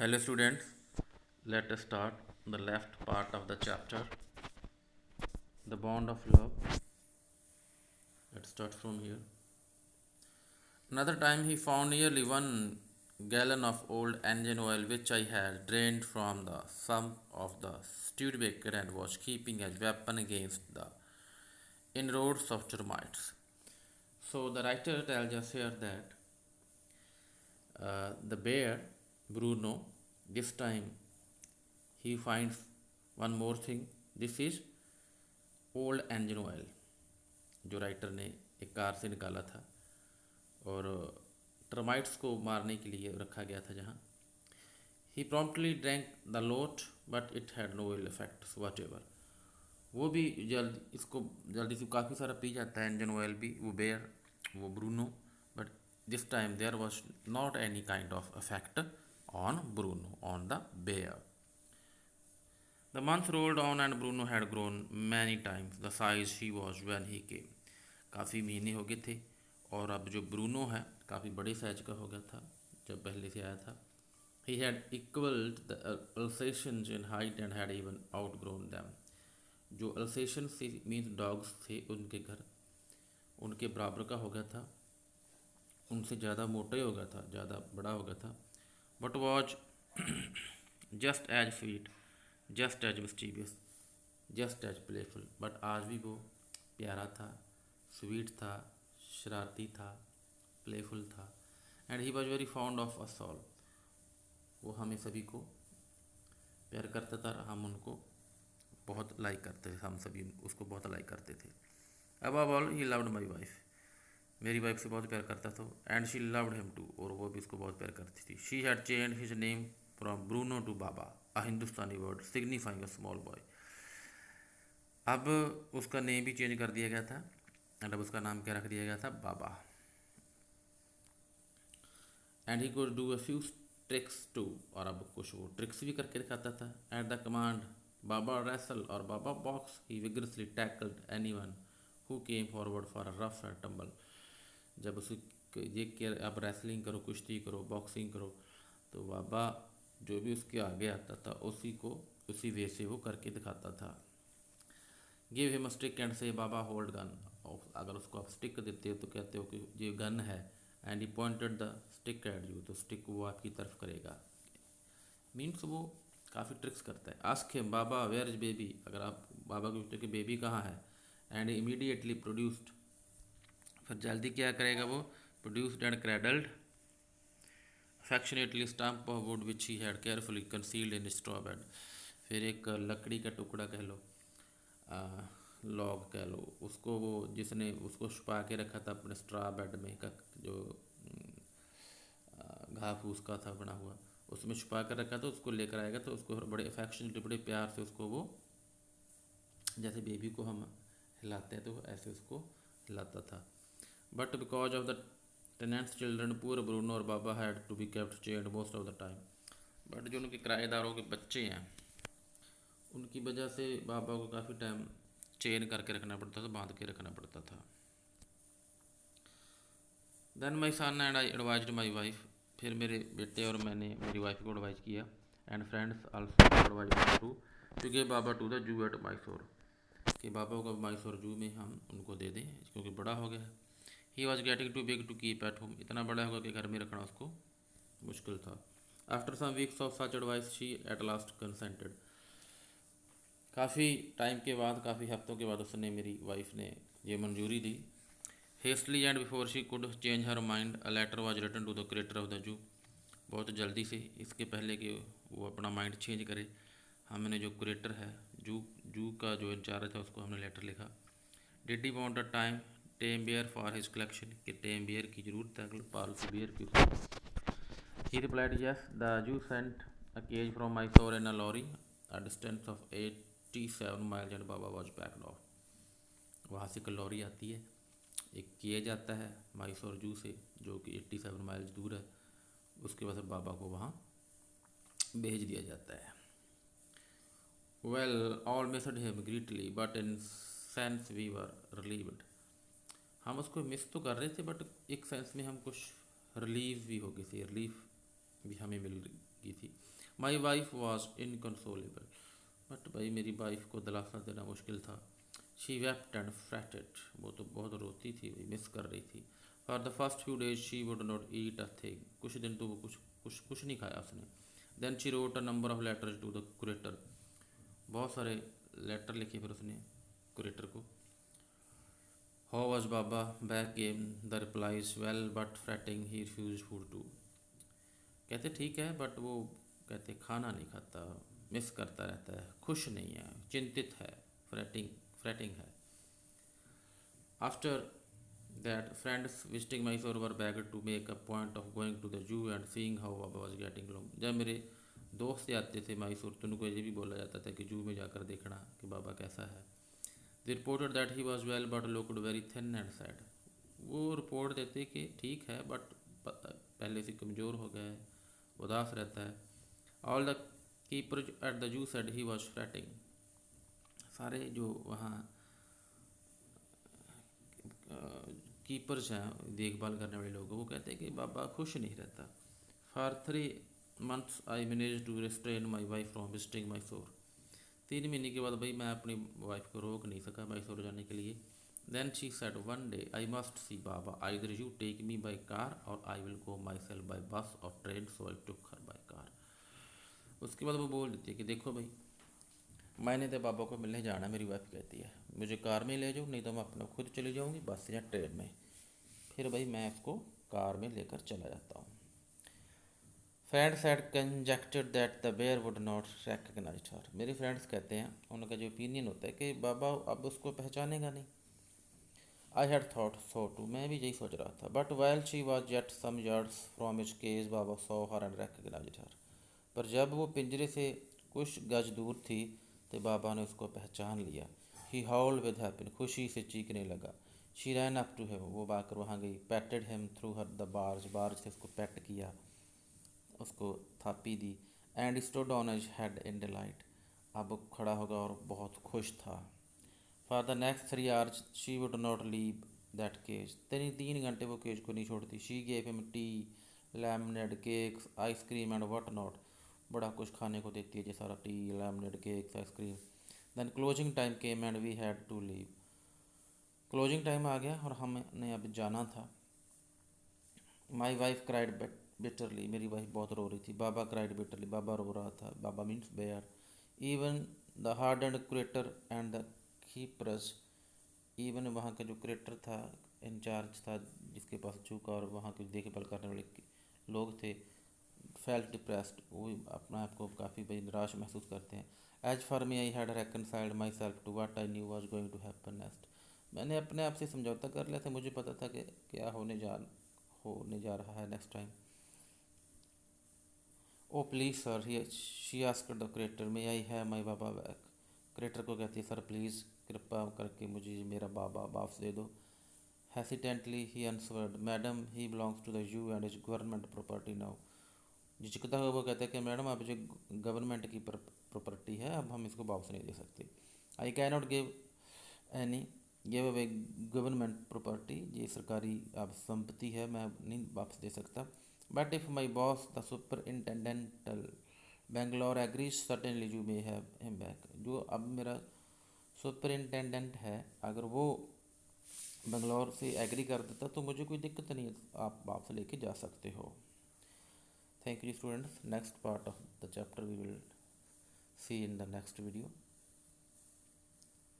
Hello students, let us start the left part of the chapter, the bond of love. Let's start from here. Another time he found nearly 1 gallon of old engine oil which I had drained from the sump of the Studebaker and was keeping as weapon against the inroads of termites. So the writer tells us here that the bear, Bruno, this time he finds one more thing. This is old engine oil जो writer ने एक car से निकाला था और termites को मारने के लिए रखा गया था जहाँ ही promptly drank the lot but it had no ill effects whatever वो भी जल्दी से काफ़ी सारा पी जाता है इंजन ऑयल भी वो Bruno but this time there was not any kind of effect on Bruno on the bear. The months rolled on and Bruno had grown many times the size he was when he came. काफ़ी महीने हो गए थे और अब जो Bruno है काफ़ी बड़े साइज का हो गया था जब पहले से आया था. He had equaled the Alsatians in height and had even outgrown them. जो Alsatians से मीन्स डॉग्स थे उनके घर उनके बराबर का हो गया था, उनसे ज़्यादा मोटा ही हो गया था, ज़्यादा बड़ा हो गया था. But was just as sweet, just as mysterious, just as playful. But आज भी वो प्यारा था, स्वीट था, शरारती था, प्लेफुल था. And he was very found of us all. वो हमें सभी को प्यार करता था, हम उनको बहुत लाइक करते थे, हम सभी उसको बहुत लाइक करते थे. Above all he loved my wife. मेरी वाइफ से बहुत प्यार करता था. And she loved him too. और वो भी उसको बहुत प्यार करती थी. She had changed his name from Bruno to Baba, a Hindustani word signifying a small boy. अब उसका नेम भी चेंज कर दिया गया था एंड अब उसका नाम क्या रख दिया गया था, Baba. And he could do a few tricks too. और अब कुछ वो ट्रिक्स भी करके दिखाता था. At the command Baba wrestle और Baba box he vigorously tackled anyone who came forward for a rough and tumble. जब उसे ये कि आप रेसलिंग करो, कुश्ती करो, बॉक्सिंग करो, तो बाबा जो भी उसके आगे आता था उसी वे से वो करके दिखाता था. गिव हिम स्टिक एंड से बाबा होल्ड गन. अगर उसको आप स्टिक देते हो तो कहते हो कि ये गन है. And he pointed the stick at you. तो स्टिक वो आपकी तरफ करेगा. मीन्स वो काफ़ी ट्रिक्स करता है. Ask him Baba where is baby. अगर आप बाबा को पूछते कि बेबी कहाँ है. And immediately produced. फिर जल्दी क्या करेगा वो, produced and cradled affectionately stump of wood which he had carefully concealed in his straw bed. फिर एक लकड़ी का टुकड़ा कह लो, लॉग कह लो उसको, वो जिसने उसको छुपा के रखा था अपने स्ट्रा बेड में का जो घास फूस का था बना हुआ, उसमें छुपा कर रखा था. उसको लेकर आएगा तो उसको बड़े अफेक्शनेटली, बड़े प्यार से उसको वो, जैसे बेबी को हम हिलाते हैं तो ऐसे उसको हिलाता था. But because of the tenants children poor Bruno और Baba had to be kept chained most of the time. But जो उनके किराएदारों के बच्चे हैं उनकी वजह से बाबा को काफ़ी टाइम चेन करके रखना पड़ता था, बांध के रखना पड़ता था. Then my son and I advised my wife. फिर मेरे बेटे और मैंने मेरी वाइफ को एडवाइज किया. And friends also advise to give Baba to the zoo at Mysore. कि बाबा को मैसूर जू में हम उनको दे दें क्योंकि बड़ा हो गया है. He was getting too big to keep at home. इतना बड़ा होगा कि घर में रखना उसको मुश्किल था. After some weeks of such advice she at last consented. काफ़ी टाइम के बाद, काफ़ी हफ्तों के बाद उसने, मेरी वाइफ ने ये मंजूरी दी. Hastily and before she could change her mind a letter was written to the creator of the zoo. बहुत जल्दी से, इसके पहले कि वो अपना माइंड चेंज करे, हमने जो क्रिएटर है जू का जो इंचार्ज था उसको हमने लेटर लिखा. Did he want a time tame bear for his collection. कि टेम बियर की ज़रूरत है पालतू बियर की. He replied yes. The zoo sent a cage from Mysore in a lorry a distance of 87 miles and Baba was packed off. वहाँ से एक lorry आती है, एक केज आता है मैसूर जू से जो कि 87 माइल्स दूर है. उसके बाद बाबा को वहाँ भेज दिया जाता है. Well all missed him greatly but in sense we were relieved. हम उसको मिस तो कर रहे थे बट एक सेंस में हम कुछ रिलीव भी हो गई थी, रिलीफ भी हमें मिल गई थी. माई वाइफ वॉज इनकंसोलेबल, बट भाई मेरी वाइफ को दिलासा देना मुश्किल था। शी वेप्ट एंड फ्रैटेड, वो तो बहुत रोती थी, मिस कर रही थी। For the first few days she would not eat a thing, कुछ दिन तो वो कुछ नहीं खाया उसने। Then she wrote a number of letters to the curator, बहुत सारे लेटर लिखे फिर उसने कुरेटर को। How was Baba, back came the replies well but fretting he refuse food too, कहते ठीक है बट वो कहते खाना नहीं खाता, मिस करता रहता है, खुश नहीं है, चिंतित है, फ्रैटिंग फ्रैटिंग है। After that friends visiting Mysore were begged to make a point of going to the zoo and seeing how Baba was getting along। जब मेरे दोस्त आते थे मैसूर तो उनको ये भी बोला जाता था कि जू में जाकर देखना कि बाबा कैसा है। They reported that he was well but looked very thin and sad। वो रिपोर्ट देते कि ठीक है बट पहले से कमज़ोर हो गया है, उदास रहता है। All the keeper at the zoo said he was fretting, सारे जो वहाँ कीपर्स हैं, देखभाल करने वाले लोग, वो कहते हैं कि बाबा खुश नहीं रहता। For 3 months I manage to restrain my wife from visiting Mysore, 3 महीने के बाद भाई मैं अपनी वाइफ को रोक नहीं सका मैसूर जाने के लिए। Then she said one day I must see Baba, either you take me by car or I will go myself by bus or train, so I took her by car. उसके बाद वो बोल देती है कि देखो भाई मैंने तो बाबा को मिलने जाना, मेरी वाइफ कहती है मुझे कार में ले जाओ, नहीं तो मैं अपना खुद चली जाऊँगी बस या ट्रेन में। फिर भाई मैं उसको कार में लेकर चला जाता हूँ। Friends had conjectured that the bear would not recognise her, मेरे फ्रेंड्स कहते हैं, उनका जो ओपिनियन होता है कि बाबा अब उसको पहचानेगा नहीं। I had thought so too, मैं भी यही सोच रहा था। But while she was yet some yards from his cage Baba saw her and recognised her, पर जब वो पिंजरे से कुछ गज दूर थी तो बाबा ने उसको पहचान लिया। ही हाउल्ड विद हैप्पीनेस, खुशी से चीखने लगा। She ran up to him, वो आकर वहाँ गई। Patted him through her the bars, bars से उसको पैट किया, उसको थापी दी। And stood on his head in delight, अब वो खड़ा होगा और बहुत खुश था। For the next 3 hours she would not leave that cage, 3 घंटे वो केज को नहीं छोड़ती। She gave him tea, lemonade, cakes, ice cream and what not, बड़ा कुछ खाने को देती है, जैसा सारा tea, lemonade, cakes, ice cream. Then closing time came and we had to leave, closing time आ गया और हमने अब जाना था। माई वाइफ क्राइड बिटरली, मेरी वाइफ बहुत रो रही थी। बाबा क्राइड बिटरली, बाबा रो रहा था, बाबा means bear. Even the hard and crater and the keepers, even वहाँ का जो क्रेटर था, इंचार्ज था जिसके पास चूका और वहाँ के देखभाल करने वाले लोग थे, फेल्ट डिप्रेस्ड, वो अपना आप को काफ़ी भाई निराश महसूस करते हैं। As for me I had reconciled myself to what I knew was going to happen next, मैंने अपने आप से समझौता कर लिया था, मुझे पता था कि क्या होने जा रहा है next time. O please sir, she asked the creator, may I have my Baba back, creator को कहती है सर प्लीज़ कृपा करके मुझे मेरा बाबा वापस दे दो। Hesitantly he answered madam he belongs to the zoo and is government property now, झिझकता हुआ वो कहता है कि मैडम अब जो गवर्नमेंट की प्रॉपर्टी है, अब हम इसको वापस नहीं दे सकते। I can not give any give away government property, ये सरकारी अब संपत्ति है, मैं नहीं वापस दे सकता। But if my boss the superintendent of Bangalore agrees certainly you may have him back, जो अब मेरा सुपरिंटेंडेंट है अगर वो बेंगलोर से एग्री कर देता तो मुझे कोई दिक्कत नहीं है, आप वापस लेके जा सकते हो। Thank you students, next part of the chapter we will see in the next video.